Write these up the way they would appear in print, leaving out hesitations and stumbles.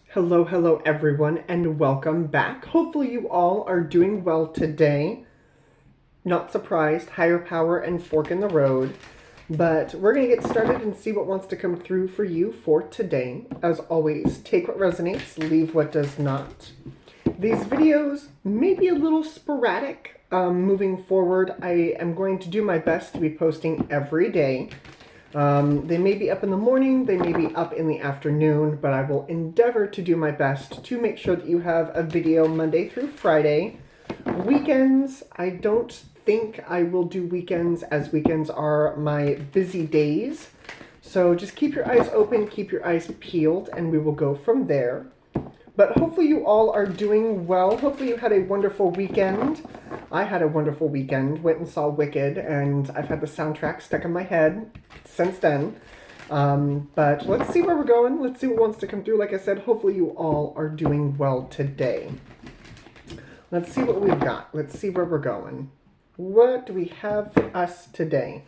Hello, hello everyone, and welcome back. Hopefully you all are doing well today. Not surprised, higher power and fork in the road. But we're going to get started and see what wants to come through for you for today. As always, take what resonates, leave what does not. These videos may be a little sporadic moving forward. I am going to do my best to be posting every day. They may be up in the morning, they may be up in the afternoon, but I will endeavor to do my best to make sure that you have a video Monday through Friday. Weekends, I don't think I will do weekends, as weekends are my busy days. So just keep your eyes open, keep your eyes peeled, and we will go from there. But hopefully you all are doing well. Hopefully you had a wonderful weekend. I had a wonderful weekend. Went and saw Wicked, and I've had the soundtrack stuck in my head since then. But let's see where we're going. Let's see what wants to come through. Like I said, hopefully you all are doing well today. Let's see what we've got. Let's see where we're going. What do we have for us today?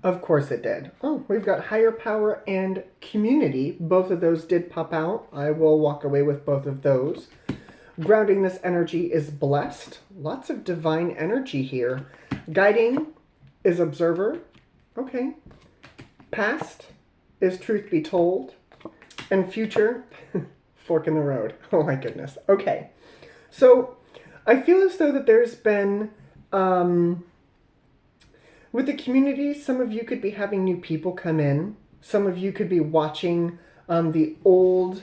Of course it did. Oh, we've got higher power and community. Both of those did pop out. I will walk away with both of those. Grounding this energy is blessed. Lots of divine energy here. Guiding is observer. Okay. Past is truth be told. And future, fork in the road. Oh my goodness. Okay. So I feel as though that there's been... with the community, some of you could be having new people come in. Some of you could be watching the old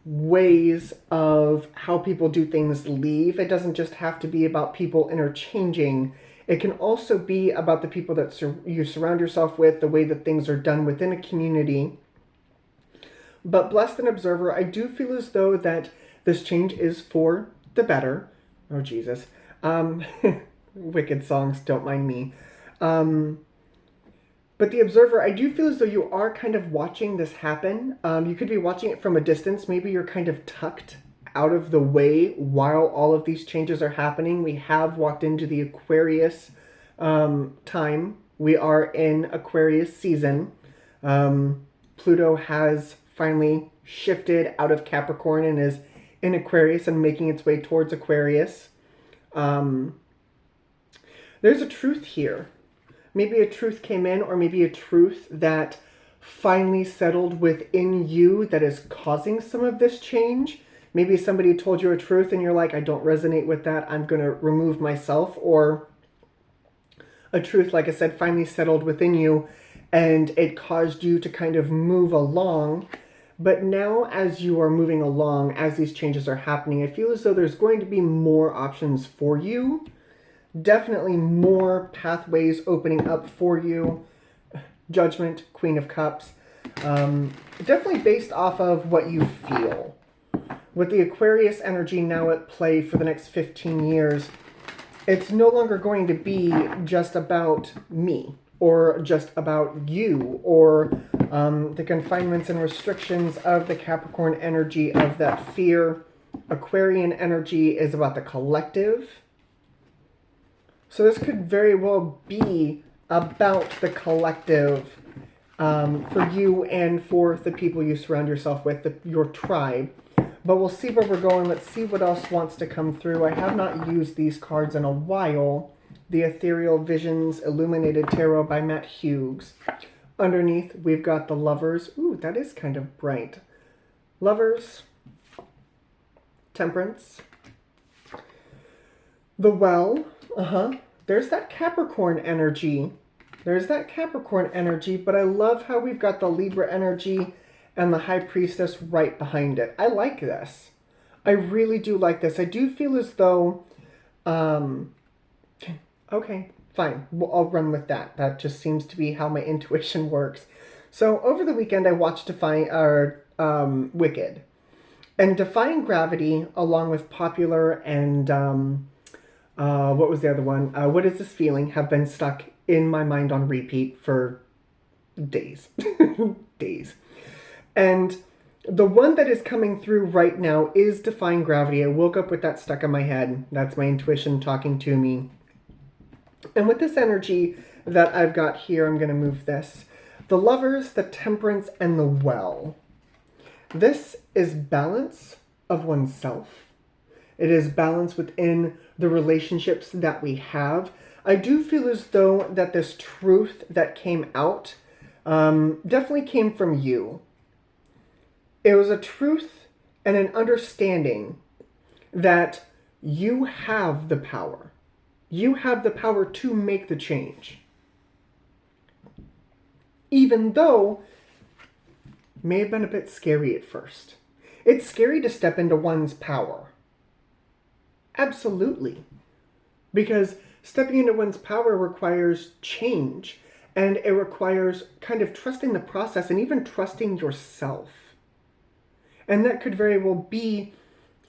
ways of how people do things leave. It doesn't just have to be about people interchanging. It can also be about the people that you surround yourself with, the way that things are done within a community. But blessed and observer, I do feel as though that this change is for the better. Oh, Jesus. Wicked songs, don't mind me. But the observer, I do feel as though you are kind of watching this happen. You could be watching it from a distance. Maybe you're kind of tucked out of the way while all of these changes are happening. We have walked into the Aquarius time. We are in Aquarius season. Pluto has finally shifted out of Capricorn and is in Aquarius and making its way towards Aquarius. There's a truth here. Maybe a truth came in, or maybe a truth that finally settled within you that is causing some of this change. Maybe somebody told you a truth and you're like, I don't resonate with that, I'm going to remove myself. Or a truth, like I said, finally settled within you and it caused you to kind of move along. But now as you are moving along, as these changes are happening, I feel as though there's going to be more options for you. Definitely more pathways opening up for you. Judgment, Queen of Cups. Definitely based off of what you feel. With the Aquarius energy now at play for the next 15 years, it's no longer going to be just about me, or just about you, or the confinements and restrictions of the Capricorn energy of that fear. Aquarian energy is about the collective. So this could very well be about the collective for you and for the people you surround yourself with, your tribe. But we'll see where we're going. Let's see what else wants to come through. I have not used these cards in a while. The Ethereal Visions Illuminated Tarot by Matt Hughes. Underneath, we've got the Lovers. Ooh, that is kind of bright. Lovers. Temperance. The Well. There's that Capricorn energy. There's that Capricorn energy, but I love how we've got the Libra energy and the High Priestess right behind it. I like this. I really do like this. I do feel as though... okay, fine. Well, I'll run with that. That just seems to be how my intuition works. So over the weekend, I watched Wicked. And Defying Gravity, along with Popular and... what was the other one? What Is This Feeling? Have been stuck in my mind on repeat for days. Days. And the one that is coming through right now is Defying Gravity. I woke up with that stuck in my head. That's my intuition talking to me. And with this energy that I've got here, I'm going to move this. The Lovers, the Temperance, and the Well. This is balance of oneself. It is balance within the relationships that we have. I do feel as though that this truth that came out definitely came from you. It was a truth and an understanding that you have the power. You have the power to make the change. Even though it may have been a bit scary at first. It's scary to step into one's power. Absolutely. Because stepping into one's power requires change, and it requires kind of trusting the process and even trusting yourself. And that could very well be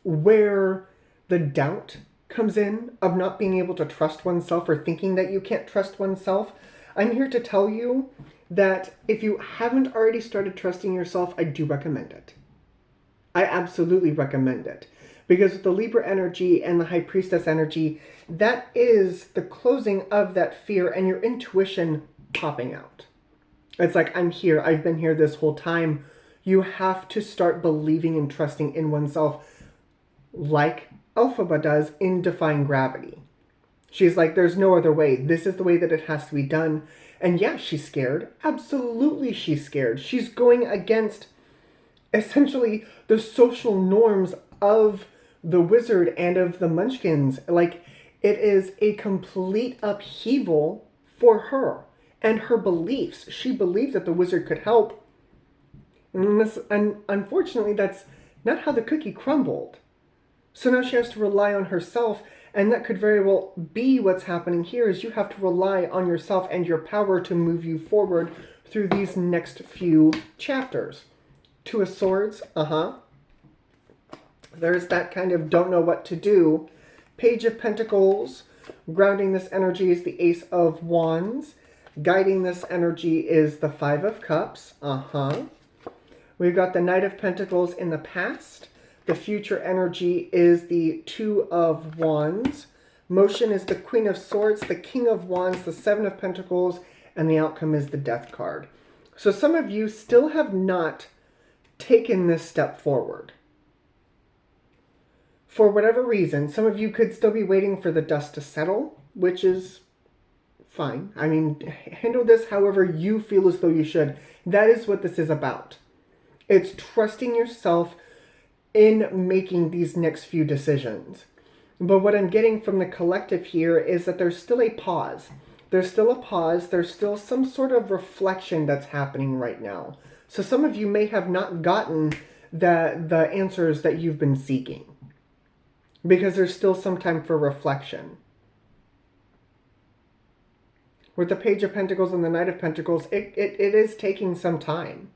where the doubt comes in of not being able to trust oneself or thinking that you can't trust oneself. I'm here to tell you that if you haven't already started trusting yourself, I do recommend it. I absolutely recommend it. Because with the Libra energy and the High Priestess energy, that is the closing of that fear and your intuition popping out. It's like, I'm here. I've been here this whole time. You have to start believing and trusting in oneself like Elphaba does in Defying Gravity. She's like, there's no other way. This is the way that it has to be done. And yeah, she's scared. Absolutely she's scared. She's going against essentially the social norms of the wizard and of the Munchkins. Like, it is a complete upheaval for her and her beliefs. She believes that the wizard could help. And unfortunately, that's not how the cookie crumbled. So now she has to rely on herself, and that could very well be what's happening here, is you have to rely on yourself and your power to move you forward through these next few chapters. Two of Swords, There's that kind of don't know what to do. Page of Pentacles, grounding this energy is the Ace of Wands. Guiding this energy is the Five of Cups, We've got the Knight of Pentacles in the past. The future energy is the Two of Wands. Motion is the Queen of Swords, the King of Wands, the Seven of Pentacles, and the outcome is the Death card. So some of you still have not taken this step forward. For whatever reason, some of you could still be waiting for the dust to settle, which is fine. I mean, handle this however you feel as though you should. That is what this is about. It's trusting yourself in making these next few decisions. But what I'm getting from the collective here is that there's still a pause. There's still a pause. There's still some sort of reflection that's happening right now. So some of you may have not gotten the answers that you've been seeking, because there's still some time for reflection. With the Page of Pentacles and the Knight of Pentacles, it is taking some time.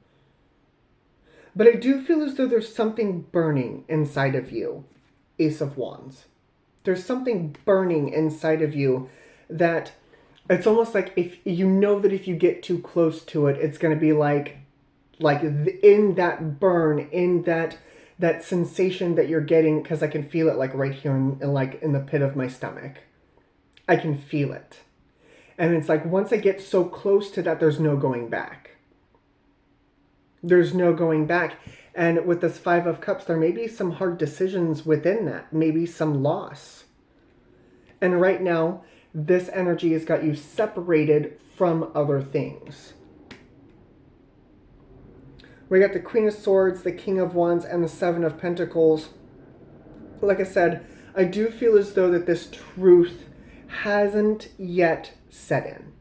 But I do feel as though there's something burning inside of you. Ace of Wands. There's something burning inside of you that it's almost like if you know that if you get too close to it, it's going to be like in that burn, in that sensation that you're getting, because I can feel it like right here in the pit of my stomach. I can feel it. And it's like once I get so close to that, there's no going back. There's no going back. And with this Five of Cups, there may be some hard decisions within that. Maybe some loss. And right now, this energy has got you separated from other things. We got the Queen of Swords, the King of Wands, and the Seven of Pentacles. Like I said, I do feel as though that this truth hasn't yet set in.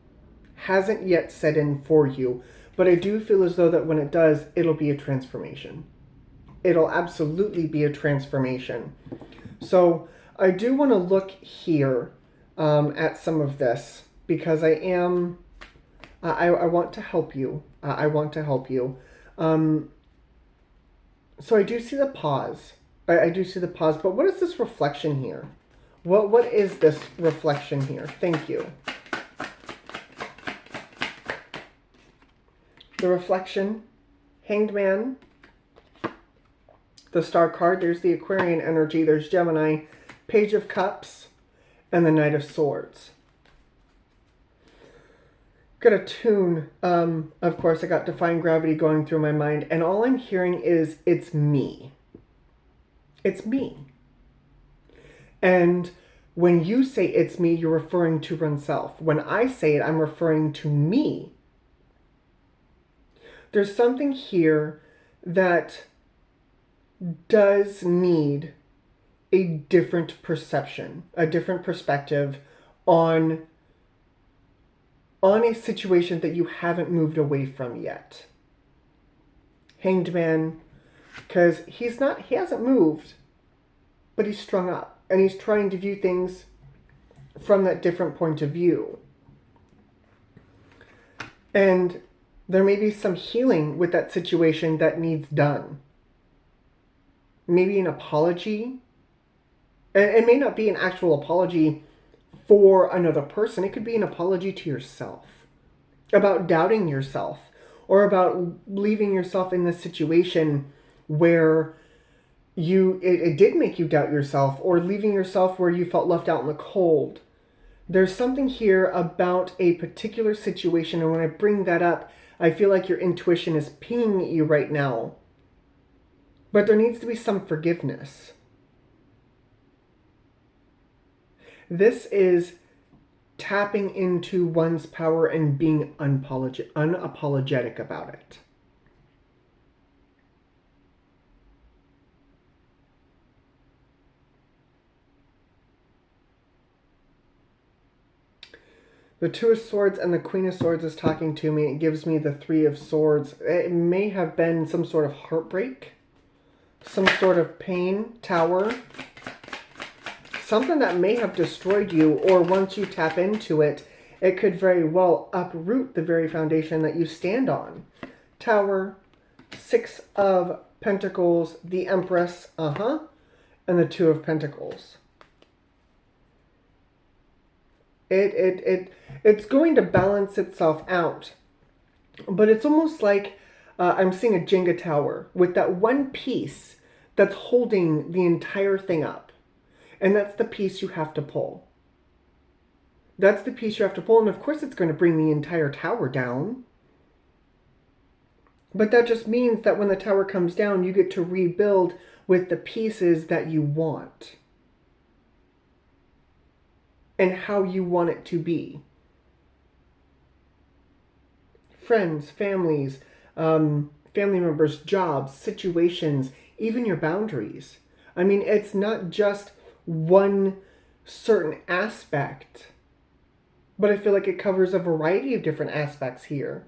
Hasn't yet set in for you. But I do feel as though that when it does, it'll be a transformation. It'll absolutely be a transformation. So I do want to look here at some of this, because I want to help you. I want to help you. So I do see the pause. I do see the pause. But what is this reflection here? What is this reflection here? Thank you. The reflection, Hanged Man, the Star card, there's the Aquarian energy, there's Gemini, Page of Cups, and the Knight of Swords. Got a tune. Of course, I got Defying Gravity going through my mind, and all I'm hearing is, it's me. It's me. And when you say it's me, you're referring to oneself. When I say it, I'm referring to me. There's something here that does need a different perception, a different perspective on a situation that you haven't moved away from yet. Hanged Man, because he hasn't moved, but he's strung up, and he's trying to view things from that different point of view. And there may be some healing with that situation that needs done. Maybe an apology. And it may not be an actual apology for another person. It could be an apology to yourself about doubting yourself, or about leaving yourself in this situation where it did make you doubt yourself, or leaving yourself where you felt left out in the cold. There's something here about a particular situation, and when I bring that up, I feel like your intuition is pinging at you right now. But there needs to be some forgiveness. This is tapping into one's power and being unapologetic about it. The Two of Swords and the Queen of Swords is talking to me. It gives me the Three of Swords. It may have been some sort of heartbreak, some sort of pain, Tower, something that may have destroyed you, or once you tap into it, it could very well uproot the very foundation that you stand on. Tower, Six of Pentacles, the Empress, and the Two of Pentacles. It's going to balance itself out, but it's almost like I'm seeing a Jenga tower with that one piece that's holding the entire thing up, and that's the piece you have to pull. That's the piece you have to pull, and of course it's going to bring the entire tower down. But that just means that when the tower comes down, you get to rebuild with the pieces that you want and how you want it to be. Friends, families, family members, jobs, situations, even your boundaries. I mean, it's not just one certain aspect, but I feel like it covers a variety of different aspects here.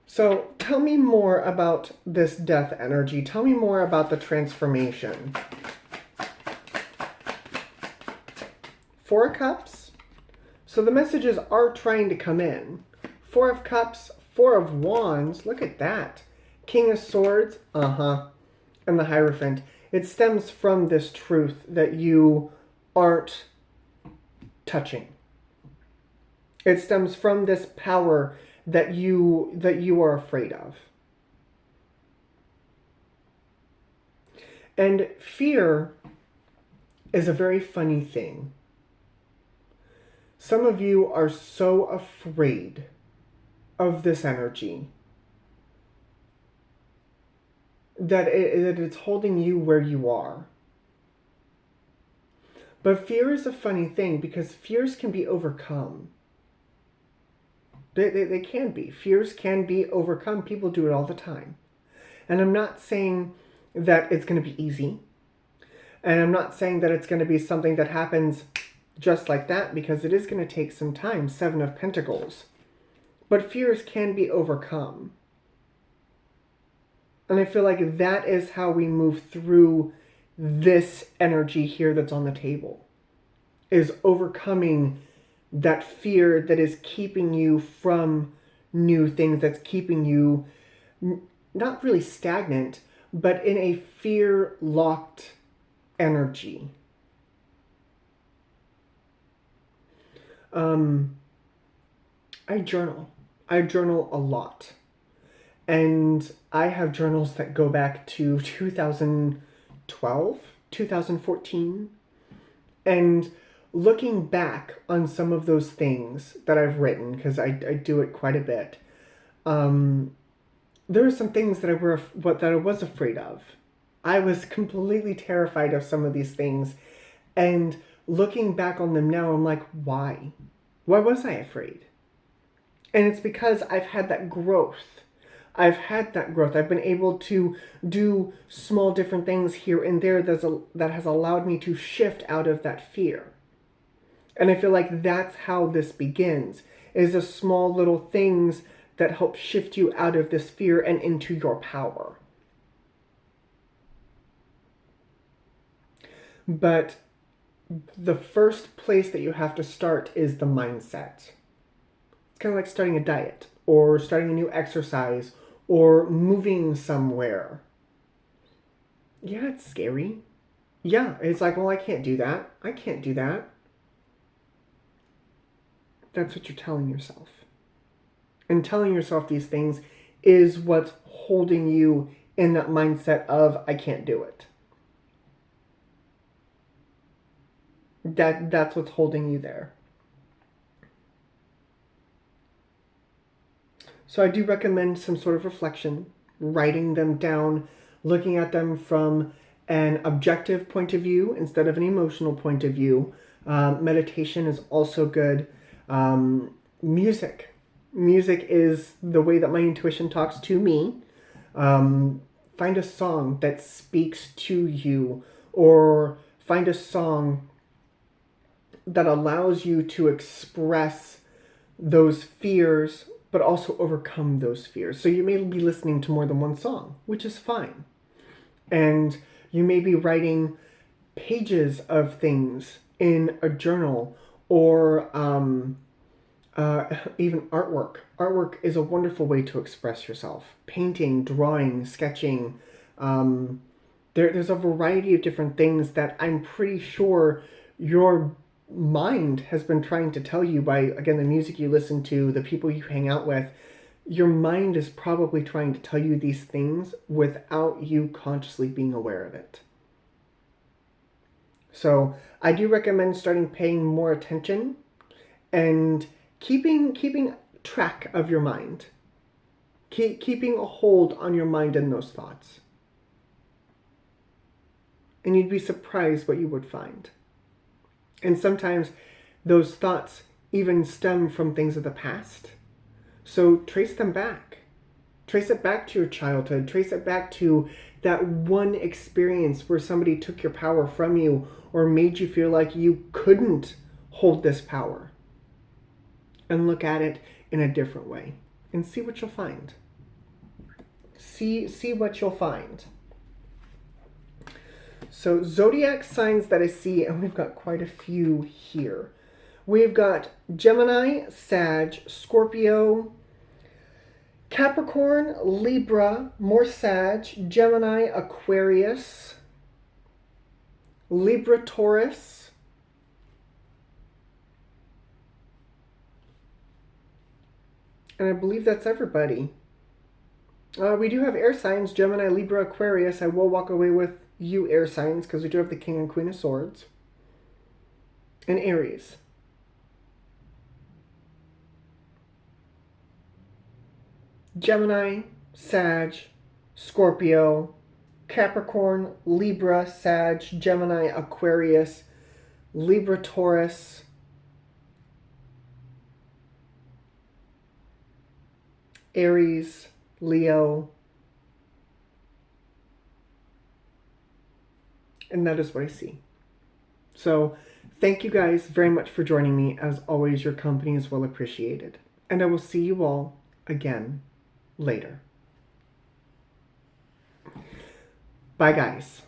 So tell me more about this death energy. Tell me more about the transformation. Four of Cups. So the messages are trying to come in. Four of Cups, Four of Wands. Look at that. King of Swords. And the Hierophant. It stems from this truth that you aren't touching. It stems from this power that you are afraid of. And fear is a very funny thing. Some of you are so afraid of this energy that it's holding you where you are. But fear is a funny thing, because fears can be overcome. They can be. Fears can be overcome. People do it all the time. And I'm not saying that it's going to be easy. And I'm not saying that it's going to be something that happens just like that, because it is going to take some time. Seven of Pentacles. But fears can be overcome. And I feel like that is how we move through this energy here that's on the table. Is overcoming that fear that is keeping you from new things, that's keeping you not really stagnant, but in a fear-locked energy. I journal. I journal a lot. And I have journals that go back to 2012, 2014. And looking back on some of those things that I've written, because I do it quite a bit, there are some things that I was afraid of. I was completely terrified of some of these things, and looking back on them now, I'm like, why? Why was I afraid? And it's because I've had that growth. I've had that growth. I've been able to do small different things here and there that has allowed me to shift out of that fear. And I feel like that's how this begins, is the small little things that help shift you out of this fear and into your power. But the first place that you have to start is the mindset. It's kind of like starting a diet or starting a new exercise or moving somewhere. Yeah, it's scary. Yeah, it's like, well, I can't do that. I can't do that. That's what you're telling yourself. And telling yourself these things is what's holding you in that mindset of, I can't do it. That's what's holding you there. So I do recommend some sort of reflection, writing them down, looking at them from an objective point of view instead of an emotional point of view. Meditation is also good. Music. Music is the way that my intuition talks to me. Find a song that speaks to you, or find a song that allows you to express those fears, but also overcome those fears. So you may be listening to more than one song, which is fine. And you may be writing pages of things in a journal, or even artwork. Artwork is a wonderful way to express yourself. Painting, drawing, sketching. There's a variety of different things that I'm pretty sure your mind has been trying to tell you by, again, the music you listen to, the people you hang out with. Your mind is probably trying to tell you these things without you consciously being aware of it. So I do recommend starting paying more attention and keeping track of your mind. Keeping a hold on your mind and those thoughts. And you'd be surprised what you would find. And sometimes those thoughts even stem from things of the past. So trace them back. Trace it back to your childhood. Trace it back to that one experience where somebody took your power from you or made you feel like you couldn't hold this power. And look at it in a different way and see what you'll find. See what you'll find. So zodiac signs that I see, and we've got quite a few here. We've got Gemini, Sag, Scorpio, Capricorn, Libra, more Sag, Gemini, Aquarius, Libra, Taurus, and I believe that's everybody. We do have air signs, Gemini, Libra, Aquarius. I will walk away with you air signs because we do have the King and Queen of Swords. And Aries. Gemini, Sag, Scorpio, Capricorn, Libra, Sag, Gemini, Aquarius, Libra, Taurus, Aries, Leo, and that is what I see. So thank you guys very much for joining me. As always, your company is well appreciated. And I will see you all again later. Bye, guys.